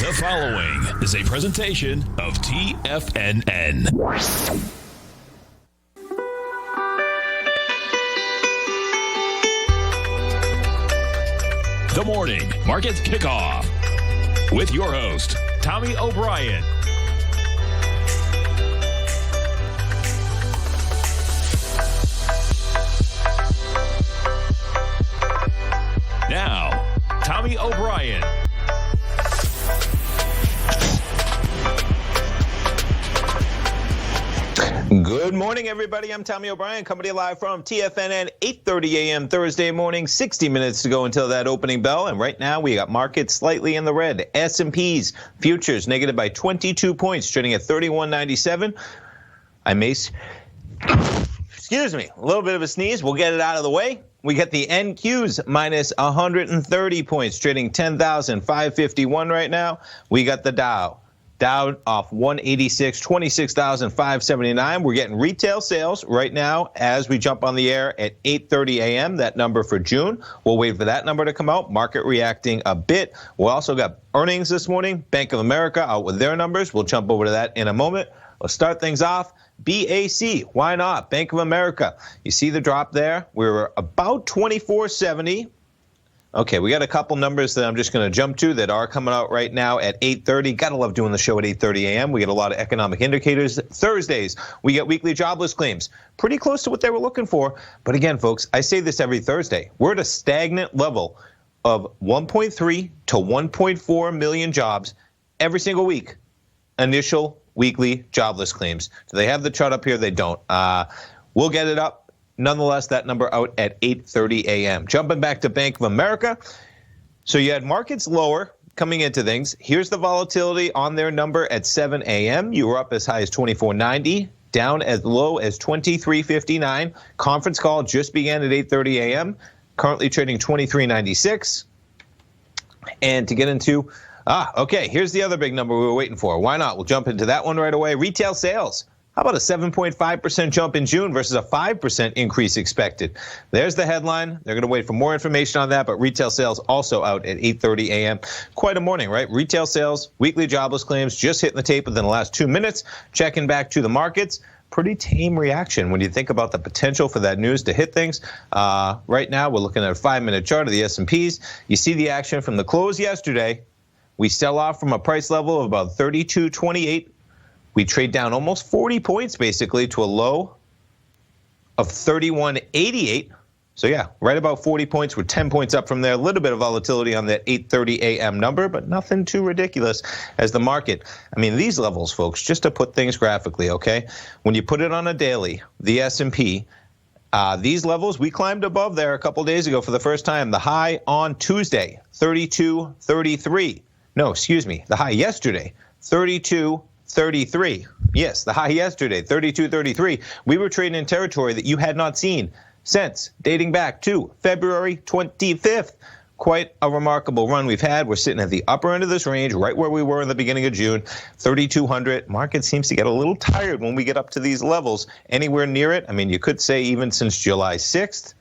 The following is a presentation of TFNN. The Morning Market Kickoff with your host, Tommy O'Brien. Now, Tommy O'Brien. Good morning, everybody. I'm Tommy O'Brien, coming to you live from TFNN, 8:30 a.m. Thursday morning, 60 minutes to go until that opening bell. And right now, we got markets slightly in the red. S&P's futures negative by 22 points, trading at 31.97. Excuse me, a little bit of a sneeze. We'll get it out of the way. We get the NQs minus 130 points, trading 10,551 right now. We got the Dow off 186, 26,579. We're getting retail sales right now as we jump on the air at 8:30 a.m. That number for June. We'll wait for that number to come out. Market reacting a bit. We also got earnings this morning. Bank of America out with their numbers. We'll jump over to that in a moment. Let's start things off. BAC, why not? Bank of America. You see the drop there? We're about 24.70. Okay, we got a couple numbers that I'm just going to jump to that are coming out right now at 8:30. Gotta love doing the show at 8:30 a.m. We get a lot of economic indicators. Thursdays, we get weekly jobless claims. Pretty close to what they were looking for. But again, folks, I say this every Thursday. We're at a stagnant level of 1.3 to 1.4 million jobs every single week. Initial weekly jobless claims. Do they have the chart up here? They don't. We'll get it up. Nonetheless, that number out at 8:30 a.m. Jumping back to Bank of America. So you had markets lower coming into things. Here's the volatility on their number at 7 a.m. You were up as high as 24.90, down as low as 23.59. Conference call just began at 8:30 a.m. Currently trading 23.96. And to get into, okay, here's the other big number we were waiting for. Why not? We'll jump into that one right away. Retail sales. How about a 7.5% jump in June versus a 5% increase expected? There's the headline. They're going to wait for more information on that, but retail sales also out at 8:30 a.m. Quite a morning, right? Retail sales, weekly jobless claims just hitting the tape within the last 2 minutes. Checking back to the markets. Pretty tame reaction when you think about the potential for that news to hit things. Right now, we're looking at a 5-minute chart of the S&Ps. You see the action from the close yesterday. We sell off from a price level of about 32.28. We trade down almost 40 points, basically, to a low of 31.88. So, yeah, right about 40 points. We're 10 points up from there. A little bit of volatility on that 8:30 a.m. number, but nothing too ridiculous as the market. I mean, these levels, folks, just to put things graphically, okay? When you put it on a daily, the S&P, these levels, we climbed above there a couple days ago for the first time. The high on Tuesday, 32.33. No, excuse me, the high yesterday, 32.33. Yes, the high yesterday, 32.33. We were trading in territory that you had not seen since dating back to February 25th. Quite a remarkable run we've had. We're sitting at the upper end of this range, right where we were in the beginning of June, 3,200. Market seems to get a little tired when we get up to these levels. Anywhere near it, I mean, you could say even since July 6th,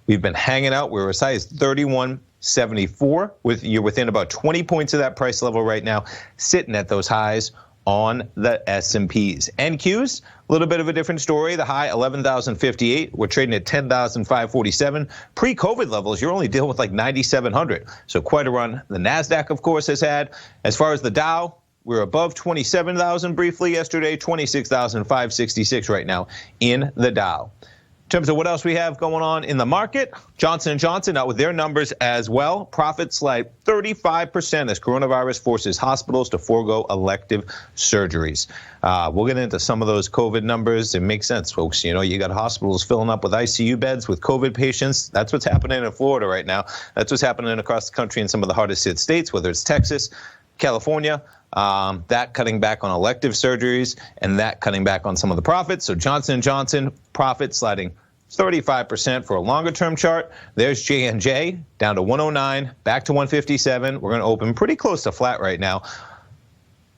we've been hanging out. We're as high as 31.74. You're within about 20 points of that price level right now, sitting at those highs on the S&Ps. NQs, a little bit of a different story. The high, 11,058. We're trading at 10,547. Pre-COVID levels, you're only dealing with like 9,700. So quite a run. The NASDAQ, of course, has had. As far as the Dow, we're above 27,000 briefly yesterday, 26,566 right now in the Dow. In terms of what else we have going on in the market, Johnson & Johnson out with their numbers as well. Profits slide 35% as coronavirus forces hospitals to forego elective surgeries. We'll get into some of those COVID numbers. It makes sense, folks. You know, you got hospitals filling up with ICU beds with COVID patients. That's what's happening in Florida right now. That's what's happening across the country in some of the hardest hit states, whether it's Texas, California. That cutting back on elective surgeries and that cutting back on some of the profits. So Johnson & Johnson profit sliding 35% for a longer term chart. There's J&J down to 109, back to 157. We're going to open pretty close to flat right now.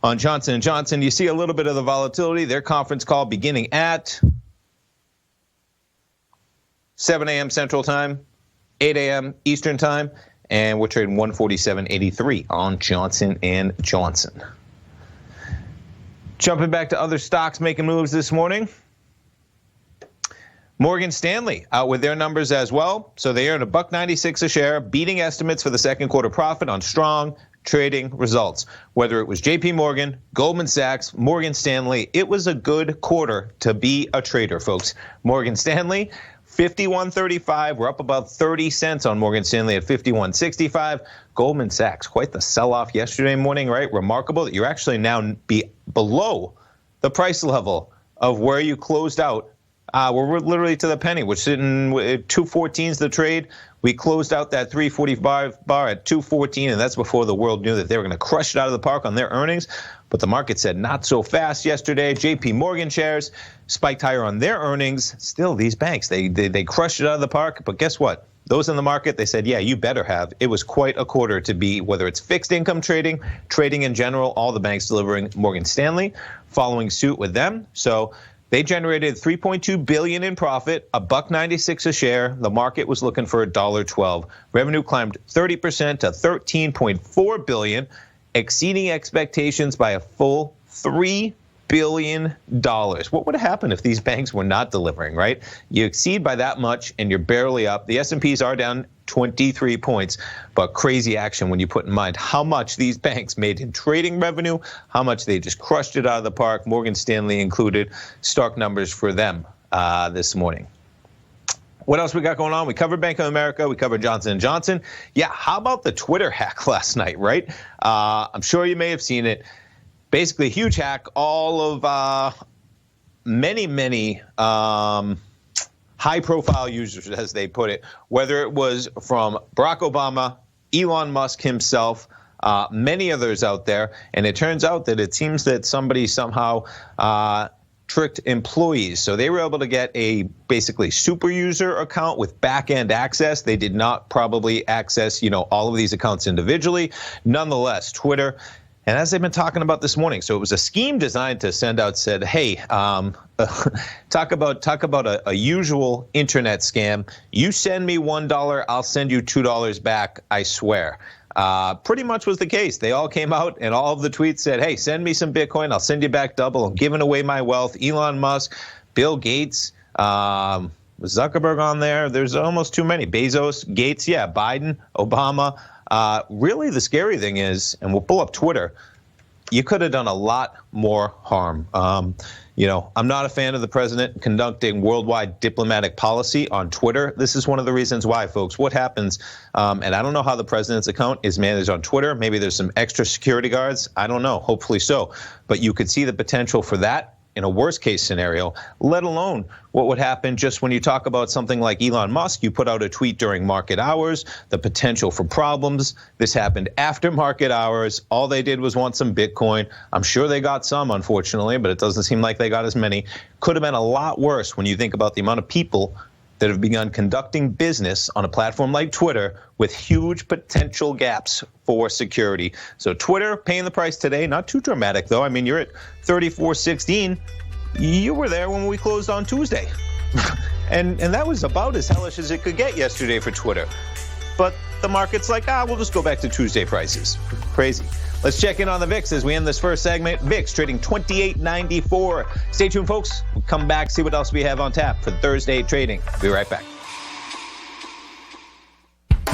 On Johnson & Johnson, you see a little bit of the volatility. Their conference call beginning at 7 a.m. Central Time, 8 a.m. Eastern Time. and we're trading 147.83 on Johnson & Johnson. Jumping back to other stocks making moves this morning. Morgan Stanley out with their numbers as well. So they earned $1.96 a share, beating estimates for the second quarter profit on strong trading results. Whether it was JP Morgan, Goldman Sachs, Morgan Stanley, it was a good quarter to be a trader, folks. Morgan Stanley, 51.35. We're up about 30 cents on Morgan Stanley at 51.65. Goldman Sachs, quite the sell-off yesterday morning, right? Remarkable that you're actually now be below the price level of where you closed out. We're literally to the penny. We're sitting at 214's the trade. We closed out that 345 bar at 214, and that's before the world knew that they were going to crush it out of the park on their earnings. But the market said not so fast yesterday. JP Morgan shares spiked higher on their earnings. Still, these banks, they crushed it out of the park. But guess what? Those in the market, they said, yeah, you better have. It was quite a quarter to be, whether it's fixed income trading, trading in general, all the banks delivering. Morgan Stanley following suit with them. So they generated $3.2 billion in profit, $1.96 a share. The market was looking for $1.12. Revenue climbed 30% to $13.4 billion, exceeding expectations by a full $3 billion. What would happen if these banks were not delivering, right? You exceed by that much and you're barely up. The S&Ps are down 23 points, but crazy action when you put in mind how much these banks made in trading revenue, how much they just crushed it out of the park, Morgan Stanley included. Stark numbers for them this morning. What else we got going on? We covered Bank of America. We covered Johnson & Johnson. Yeah, how about the Twitter hack last night, right? I'm sure you may have seen it. Basically, huge hack. All of many high-profile users, as they put it, whether it was from Barack Obama, Elon Musk himself, many others out there. And it turns out that it seems that somebody somehow tricked employees. So they were able to get a basically super user account with back-end access. They did not probably access, all of these accounts individually. Nonetheless, Twitter, and as they've been talking about this morning, so it was a scheme designed to send out, said, hey, talk about a usual internet scam. You send me $1, I'll send you $2 back, I swear. Pretty much was the case. They all came out and all of the tweets said, hey, send me some Bitcoin, I'll send you back double. I'm giving away my wealth. Elon Musk, Bill Gates, Zuckerberg on there. There's almost too many. Bezos, Gates, yeah, Biden, Obama. Really, the scary thing is, and we'll pull up Twitter, you could have done a lot more harm. I'm not a fan of the president conducting worldwide diplomatic policy on Twitter. This is one of the reasons why, folks. What happens, and I don't know how the president's account is managed on Twitter. Maybe there's some extra security guards. I don't know. Hopefully so. But you could see the potential for that in a worst case scenario, let alone what would happen just when you talk about something like Elon Musk. You put out a tweet during market hours, the potential for problems. This happened after market hours. All they did was want some Bitcoin. I'm sure they got some, unfortunately, but it doesn't seem like they got as many. Could have been a lot worse when you think about the amount of people that have begun conducting business on a platform like Twitter with huge potential gaps for security. So Twitter paying the price today, not too dramatic though. I mean, you're at 34.16. You were there when we closed on Tuesday. and that was about as hellish as it could get yesterday for Twitter. But the market's like, we'll just go back to Tuesday prices. Crazy. Let's check in on the VIX as we end this first segment. VIX trading 28.94. Stay tuned, folks. We'll come back, see what else we have on tap for Thursday trading. Be right back.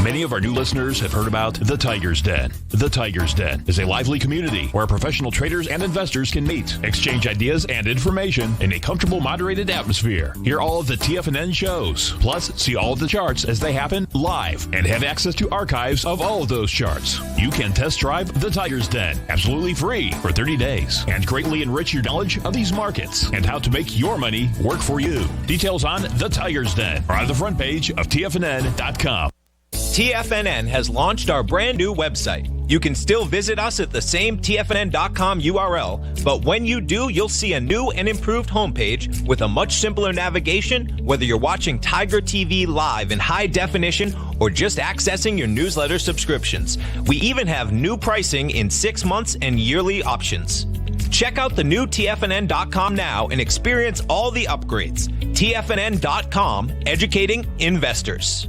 Many of our new listeners have heard about The Tiger's Den. The Tiger's Den is a lively community where professional traders and investors can meet, exchange ideas and information in a comfortable, moderated atmosphere. Hear all of the TFNN shows, plus see all of the charts as they happen live and have access to archives of all of those charts. You can test drive The Tiger's Den absolutely free for 30 days and greatly enrich your knowledge of these markets and how to make your money work for you. Details on The Tiger's Den are on the front page of TFNN.com. TFNN has launched our brand new website. You can still visit us at the same TFNN.com URL, but when you do, you'll see a new and improved homepage with a much simpler navigation, whether you're watching Tiger TV live in high definition or just accessing your newsletter subscriptions. We even have new pricing in 6 months and yearly options. Check out the new TFNN.com now and experience all the upgrades. TFNN.com, educating investors.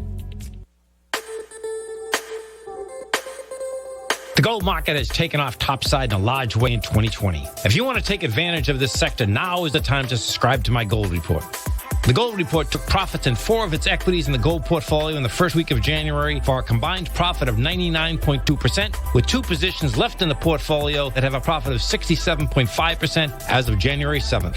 The gold market has taken off topside in a large way in 2020. If you want to take advantage of this sector, now is the time to subscribe to my Gold Report. The Gold Report took profits in 4 of its equities in the gold portfolio in the first week of January for a combined profit of 99.2%, with 2 positions left in the portfolio that have a profit of 67.5% as of January 7th.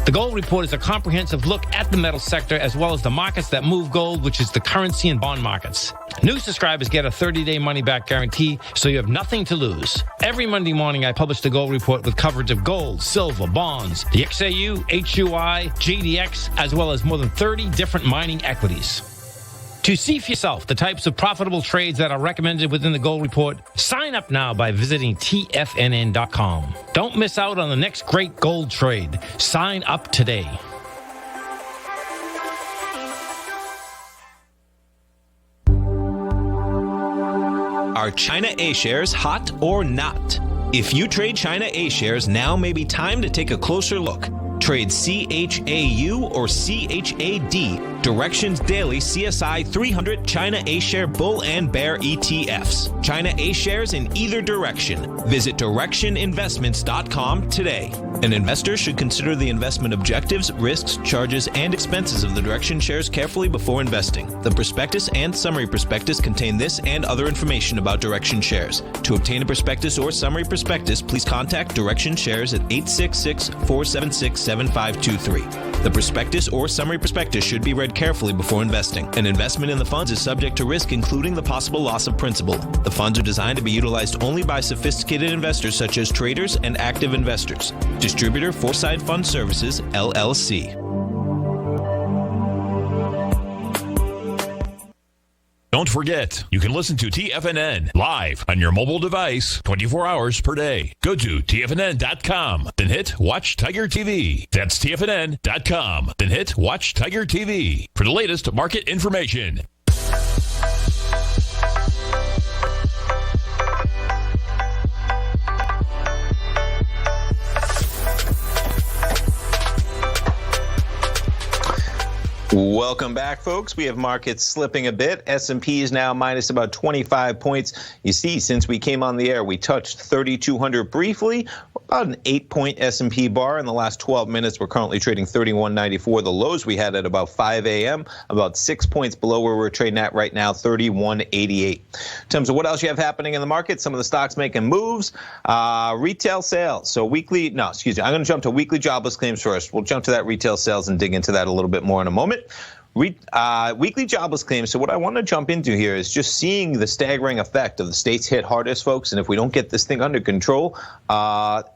The Gold Report is a comprehensive look at the metal sector as well as the markets that move gold, which is the currency and bond markets. New subscribers get a 30-day money-back guarantee, so you have nothing to lose. Every Monday morning, I publish the Gold Report with coverage of gold, silver, bonds, the XAU, HUI, GDX, as well as more than 30 different mining equities. To see for yourself the types of profitable trades that are recommended within the Gold Report, sign up now by visiting TFNN.com. Don't miss out on the next great gold trade. Sign up today. Are China A shares hot or not? If you trade China A shares, now may be time to take a closer look. Trade CHAU or CHAD, Directions Daily CSI 300 China A-Share Bull and Bear ETFs. China A-Shares in either direction. Visit directioninvestments.com today. An investor should consider the investment objectives, risks, charges, and expenses of the Direction shares carefully before investing. The prospectus and summary prospectus contain this and other information about Direction shares. To obtain a prospectus or summary prospectus, please contact Direction shares at 866-476-7523. The prospectus or summary prospectus should be read carefully before investing. An investment in the funds is subject to risk, including the possible loss of principal. The funds are designed to be utilized only by sophisticated investors such as traders and active investors. Distributor Foreside Fund Services, LLC. Don't forget, you can listen to TFNN live on your mobile device 24 hours per day. Go to TFNN.com, then hit Watch Tiger TV. That's TFNN.com, then hit Watch Tiger TV for the latest market information. Welcome back, folks. We have markets slipping a bit. S&P is now minus about 25 points. You see, since we came on the air, we touched 3,200 briefly, about an 8-point S&P bar. In the last 12 minutes, we're currently trading 31.94. The lows we had at about 5 a.m., about 6 points below where we're trading at right now, 31.88. In terms of what else you have happening in the market, some of the stocks making moves. Retail sales. So I'm going to jump to weekly jobless claims first. We'll jump to that retail sales and dig into that a little bit more in a moment. Weekly jobless claims. So what I want to jump into here is just seeing the staggering effect of the states hit hardest, folks. And if we don't get this thing under control,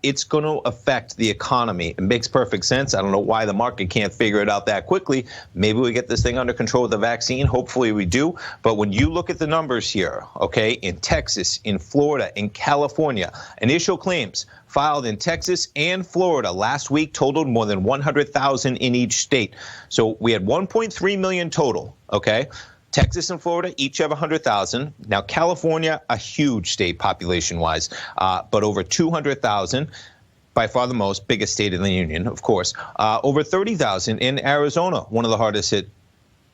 it's going to affect the economy. It makes perfect sense. I don't know why the market can't figure it out that quickly. Maybe we get this thing under control with the vaccine. Hopefully we do. But when you look at the numbers here, okay, in Texas, in Florida, in California, initial claims filed in Texas and Florida last week totaled more than 100,000 in each state. So we had 1.3 million total, okay? Texas and Florida each have 100,000. Now California, a huge state population-wise, but over 200,000. By far the most, biggest state in the union, of course. Over 30,000 in Arizona, one of the hardest hit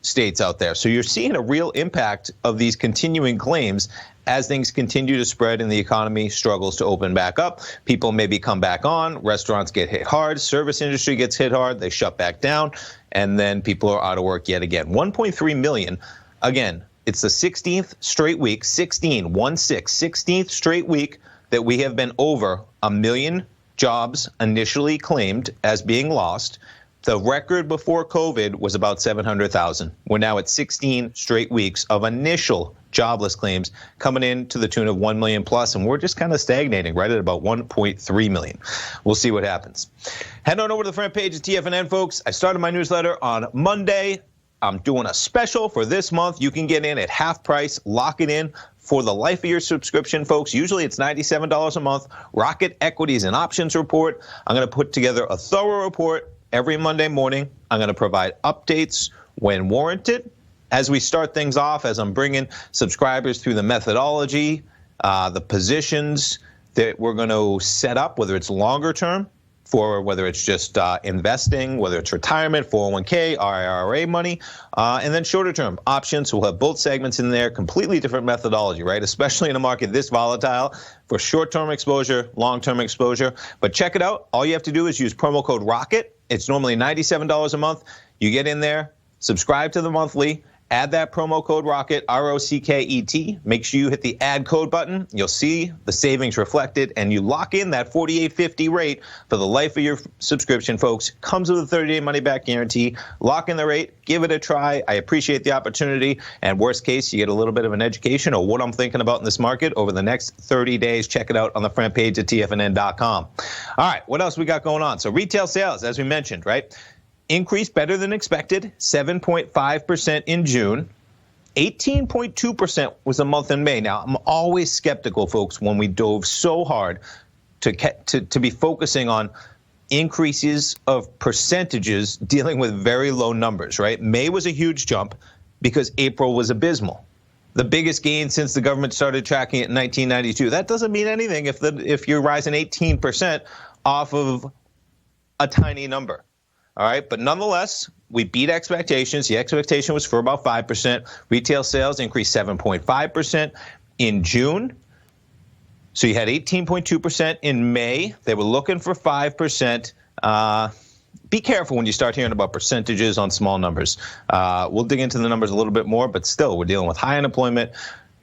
states out there. So you're seeing a real impact of these continuing claims as things continue to spread and the economy struggles to open back up. People maybe come back on, restaurants get hit hard, service industry gets hit hard, they shut back down, and then people are out of work yet again. 1.3 million, again, it's the 16th straight week, 16th straight week that we have been over 1 million jobs initially claimed as being lost. The record before COVID was about 700,000. We're now at 16 straight weeks of initial jobless claims coming in to the tune of 1 million plus, and we're just kind of stagnating right at about 1.3 million. We'll see what happens. Head on over to the front page of TFNN, folks. I started my newsletter on Monday. I'm doing a special for this month. You can get in at half price, lock it in for the life of your subscription, folks. Usually it's $97 a month. Rocket Equities and Options Report. I'm going to put together a thorough report every Monday morning. I'm going to provide updates when warranted. As we start things off, as I'm bringing subscribers through the methodology, the positions that we're going to set up, whether it's longer term, for whether it's just investing, whether it's retirement, 401k, IRA money, and then shorter term options. We'll have both segments in there, completely different methodology, right? Especially in a market this volatile for short-term exposure, long-term exposure. But check it out. All you have to do is use promo code ROCKET. It's normally $97 a month. You get in there, subscribe to the monthly, add that promo code ROCKET, ROCKET. Make sure you hit the add code button. You'll see the savings reflected, and you lock in that $48.50 rate for the life of your subscription, folks. Comes with a 30-day money-back guarantee. Lock in the rate. Give it a try. I appreciate the opportunity. And worst case, you get a little bit of an education of what I'm thinking about in this market over the next 30 days. Check it out on the front page at TFNN.com. All right, what else we got going on? So retail sales, as we mentioned, right? Increased better than expected, 7.5% in June. 18.2% was a month in May. Now, I'm always skeptical, folks, when we dove so hard to be focusing on increases of percentages dealing with very low numbers, right? May was a huge jump because April was abysmal. The biggest gain since the government started tracking it in 1992. That doesn't mean anything if you're rising 18% off of a tiny number. All right, but nonetheless, we beat expectations. The expectation was for about 5%. Retail sales increased 7.5% in June. So you had 18.2% in May. They were looking for 5%. Be careful when you start hearing about percentages on small numbers. We'll dig into the numbers a little bit more, but still, we're dealing with high unemployment,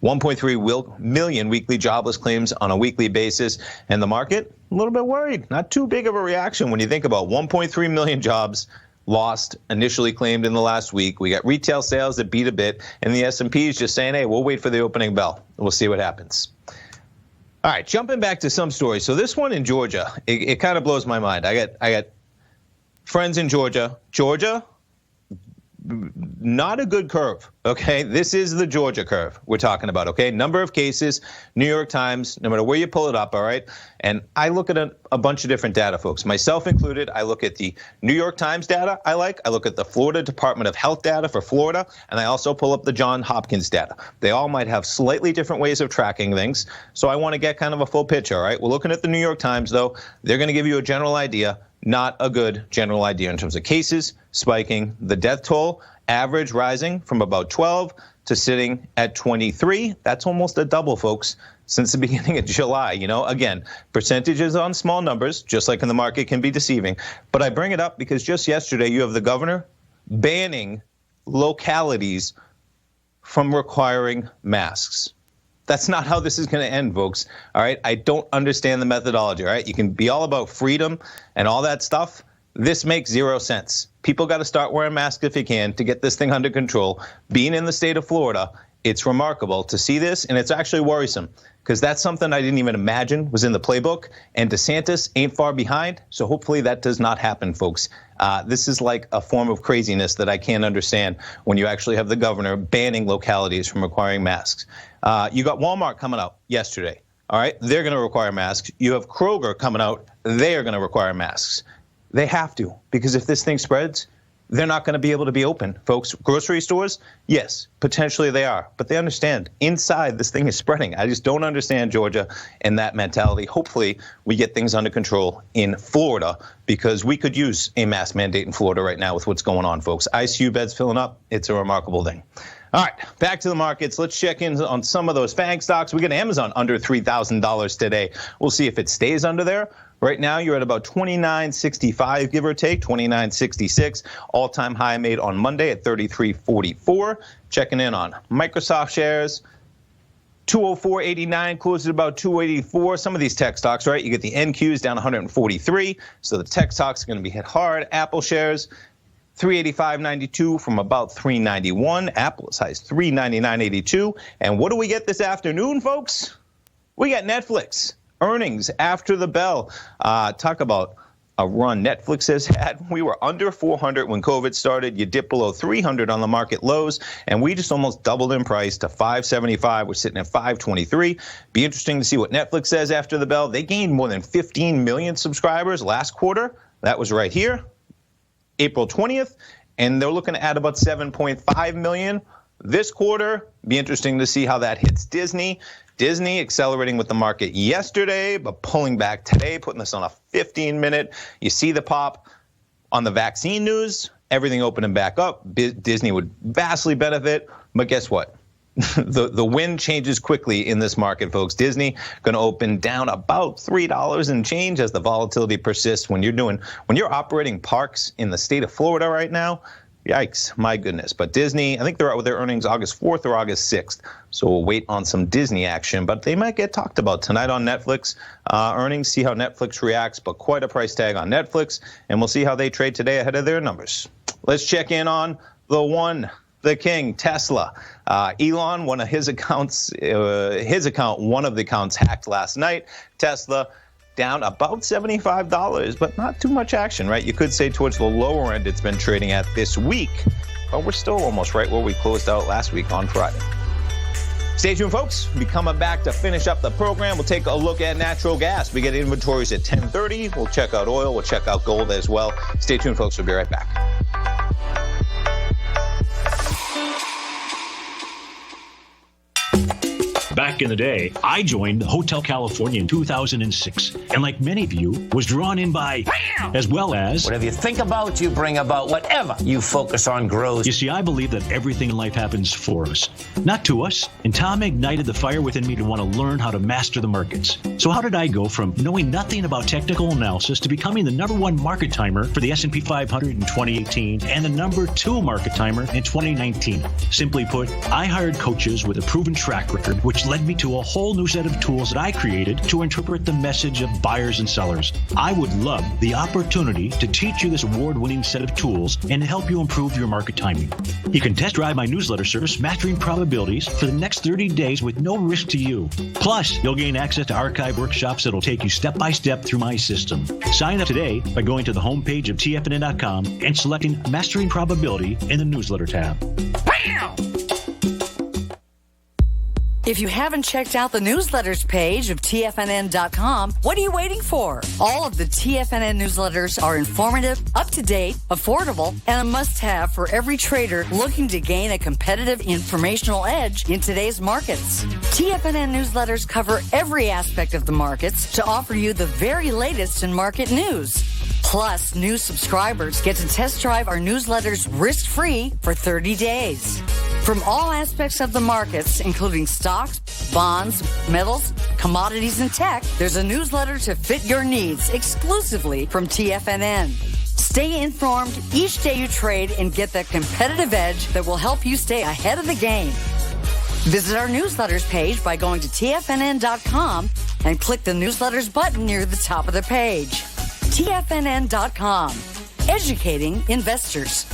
1.3 million weekly jobless claims on a weekly basis, and the market a little bit worried. Not too big of a reaction when you think about 1.3 million jobs lost, initially claimed in the last week. We got retail sales that beat a bit, and the S&P is just saying, hey, we'll wait for the opening bell. We'll see what happens. All right, jumping back to some stories. So this one in Georgia, it kind of blows my mind. I got friends in Georgia. Georgia, not a good curve, okay? This is the Georgia curve we're talking about, okay? Number of cases, New York Times, no matter where you pull it up, all right? And I look at a bunch of different data, folks, myself included. I look at the New York Times data I look at the Florida Department of Health data for Florida, and I also pull up the Johns Hopkins data. They all might have slightly different ways of tracking things, so I want to get kind of a full picture, all right? We're looking at the New York Times, though. They're going to give you a general idea. Not a good general idea in terms of cases spiking, the death toll average rising from about 12 to sitting at 23. That's almost a double, folks, since the beginning of July. You know, again, percentages on small numbers, just like in the market, can be deceiving. But I bring it up because just yesterday you have the governor banning localities from requiring masks. That's not how this is going to end, folks. All right. I don't understand the methodology. All right. You can be all about freedom and all that stuff. This makes zero sense. People got to start wearing masks if you can to get this thing under control. Being in the state of Florida, it's remarkable to see this, and it's actually worrisome because that's something I didn't even imagine was in the playbook, and DeSantis ain't far behind, so hopefully that does not happen, folks. This is like a form of craziness that I can't understand when you actually have the governor banning localities from requiring masks. You got Walmart coming out yesterday, all right? They're going to require masks. You have Kroger coming out. They are going to require masks. They have to, because if this thing spreads, they're not going to be able to be open, folks. Grocery stores, yes, potentially they are, but they understand inside this thing is spreading. I just don't understand Georgia and that mentality. Hopefully we get things under control in Florida because we could use a mask mandate in Florida right now with what's going on, folks. ICU beds filling up. It's a remarkable thing. All right, back to the markets. Let's check in on some of those FANG stocks. We got Amazon under $3,000 today. We'll see if it stays under there. Right now, you're at about $29.65, give or take, $29.66. All-time high made on Monday at $33.44. Checking in on Microsoft shares. 204.89, closed at about 284. Some of these tech stocks, right? You get the NQs down 143. So the tech stocks are going to be hit hard. Apple shares, 385.92 from about 391. Apple is high as 399.82. And what do we get this afternoon, folks? We got Netflix. Earnings after the bell. Talk about a run Netflix has had. We were under 400 when COVID started. You dip below 300 on the market lows, and we just almost doubled in price to 575. We're sitting at 523. Be interesting to see what Netflix says after the bell. They gained more than 15 million subscribers last quarter. That was right here, April 20th, and they're looking to add about 7.5 million this quarter. Be interesting to see how that hits Disney. Disney accelerating with the market yesterday, but pulling back today, putting this on a 15-minute. You see the pop on the vaccine news, everything opening back up. Disney would vastly benefit, but guess what? The wind changes quickly in this market, folks. Disney going to open down about $3 and change as the volatility persists. When you're operating parks in the state of Florida right now, yikes, my goodness. But Disney, I think they're out with their earnings August 4th or August 6th. So we'll wait on some Disney action, but they might get talked about tonight on Netflix earnings, see how Netflix reacts, but quite a price tag on Netflix. And we'll see how they trade today ahead of their numbers. Let's check in on the king, Tesla. Elon, one of his accounts, one of the accounts hacked last night. Tesla down about $75, but not too much action, right? You could say towards the lower end it's been trading at this week, but we're still almost right where we closed out last week on Friday. Stay tuned, folks. We'll be coming back to finish up the program. We'll take a look at natural gas. We get inventories at 10:30. We'll check out oil. We'll check out gold as well. Stay tuned, folks. We'll be right back. Back in the day, I joined Hotel California in 2006, and like many of you, was drawn in by, as well as... Whatever you think about, you bring about. Whatever you focus on grows. You see, I believe that everything in life happens for us, not to us. And Tom ignited the fire within me to want to learn how to master the markets. So how did I go from knowing nothing about technical analysis to becoming the #1 market timer for the S&P 500 in 2018 and the #2 market timer in 2019? Simply put, I hired coaches with a proven track record, which led me to a whole new set of tools that I created to interpret the message of buyers and sellers. I would love the opportunity to teach you this award-winning set of tools and to help you improve your market timing. You can test drive my newsletter service, Mastering Probabilities, for the next 30 days with no risk to you. Plus, you'll gain access to archive workshops that'll take you step by step through my system. Sign up today by going to the homepage of TFNN.com and selecting Mastering Probability in the newsletter tab. Bam! If you haven't checked out the newsletters page of TFNN.com, what are you waiting for? All of the TFNN newsletters are informative, up-to-date, affordable, and a must-have for every trader looking to gain a competitive informational edge in today's markets. TFNN newsletters cover every aspect of the markets to offer you the very latest in market news. Plus, new subscribers get to test drive our newsletters risk-free for 30 days. From all aspects of the markets, including stocks, bonds, metals, commodities, and tech, there's a newsletter to fit your needs exclusively from TFNN. Stay informed each day you trade and get that competitive edge that will help you stay ahead of the game. Visit our newsletters page by going to TFNN.com and click the newsletters button near the top of the page. TFNN.com, educating investors.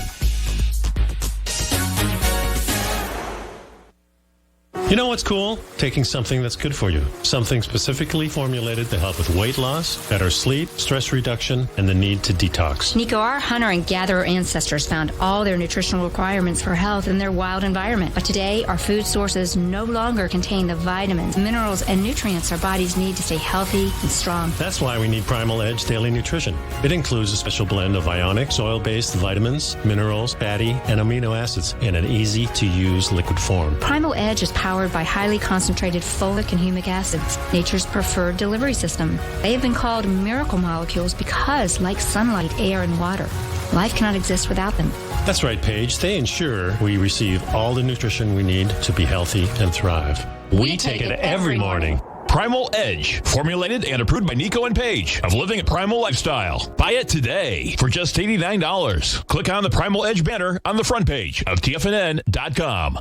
You know what's cool? Taking something that's good for you. Something specifically formulated to help with weight loss, better sleep, stress reduction, and the need to detox. Nico, our hunter and gatherer ancestors found all their nutritional requirements for health in their wild environment. But today, our food sources no longer contain the vitamins, minerals, and nutrients our bodies need to stay healthy and strong. That's why we need Primal Edge Daily Nutrition. It includes a special blend of ionic, soil-based vitamins, minerals, fatty, and amino acids in an easy-to-use liquid form. Primal Edge is powered by highly concentrated folic and humic acids, nature's preferred delivery system. They have been called miracle molecules because, like sunlight, air, and water, life cannot exist without them. That's right, Paige. They ensure we receive all the nutrition we need to be healthy and thrive. We take it every morning. Primal Edge, formulated and approved by Nico and Paige of Living a Primal Lifestyle. Buy it today for just $89. Click on the Primal Edge banner on the front page of TFNN.com.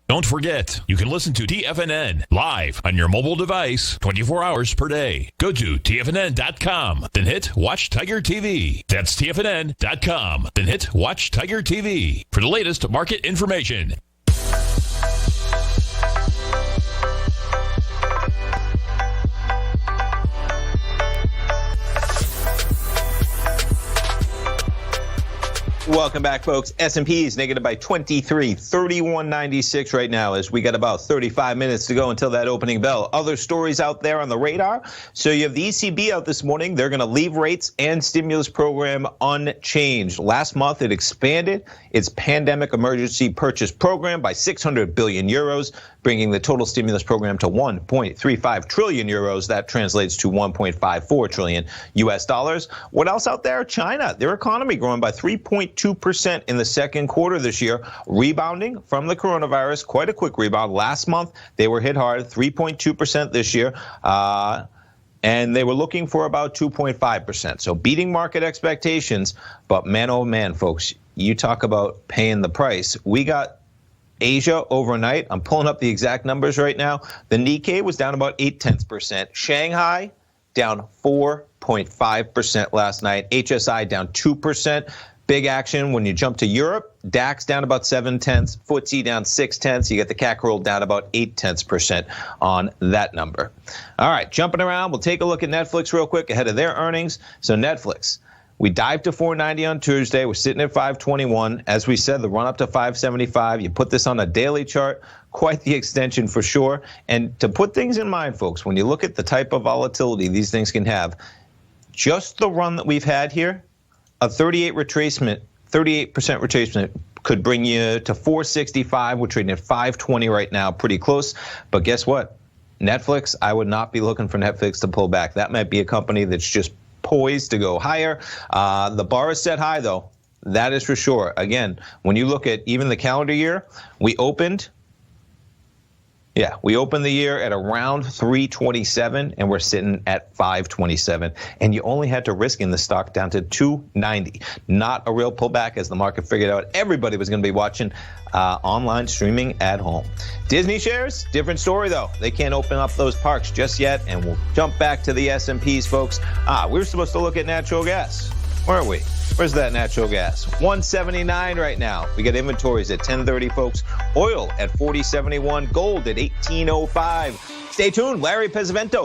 Don't forget, you can listen to TFNN live on your mobile device 24 hours per day. Go to TFNN.com, then hit Watch Tiger TV. That's TFNN.com, then hit Watch Tiger TV for the latest market information. Welcome back, folks. S&P is negative by 23, 31.96 right now as we got about 35 minutes to go until that opening bell. Other stories out there on the radar. So you have the ECB out this morning. They're going to leave rates and stimulus program unchanged. Last month, it expanded its pandemic emergency purchase program by 600 billion euros, bringing the total stimulus program to 1.35 trillion euros. That translates to 1.54 trillion US dollars. What else out there? China, their economy growing by 3.2% in the second quarter this year, rebounding from the coronavirus. Quite a quick rebound. Last month, they were hit hard, 3.2% this year. And they were looking for about 2.5%. So beating market expectations. But man, oh man, folks, you talk about paying the price. We got Asia overnight. I'm pulling up the exact numbers right now. The Nikkei was down about 0.8%. Shanghai down 4.5% last night. HSI down 2%. Big action when you jump to Europe. DAX down about 0.7. FTSE down 0.6. You get the CAC roll down about 0.8% on that number. All right, jumping around, we'll take a look at Netflix real quick ahead of their earnings. So Netflix, we dived to 490 on Tuesday. We're sitting at 521. As we said, the run up to 575. You put this on a daily chart, quite the extension for sure. And to put things in mind, folks, when you look at the type of volatility these things can have, just the run that we've had here, a 38% retracement could bring you to 465. We're trading at 520 right now, pretty close. But guess what? Netflix, I would not be looking for Netflix to pull back. That might be a company that's just poised to go higher. The bar is set high, though. That is for sure. Again, when you look at even the calendar year, we opened the year at around 327, and we're sitting at 527. And you only had to risk in the stock down to 290. Not a real pullback as the market figured out everybody was going to be watching online streaming at home. Disney shares, different story though. They can't open up those parks just yet, and we'll jump back to the S&Ps, folks. We were supposed to look at natural gas, weren't we? Where's that natural gas? 179 right now. We got inventories at 1030, folks. Oil at 4071. Gold at 1805. Stay tuned. Larry Pesavento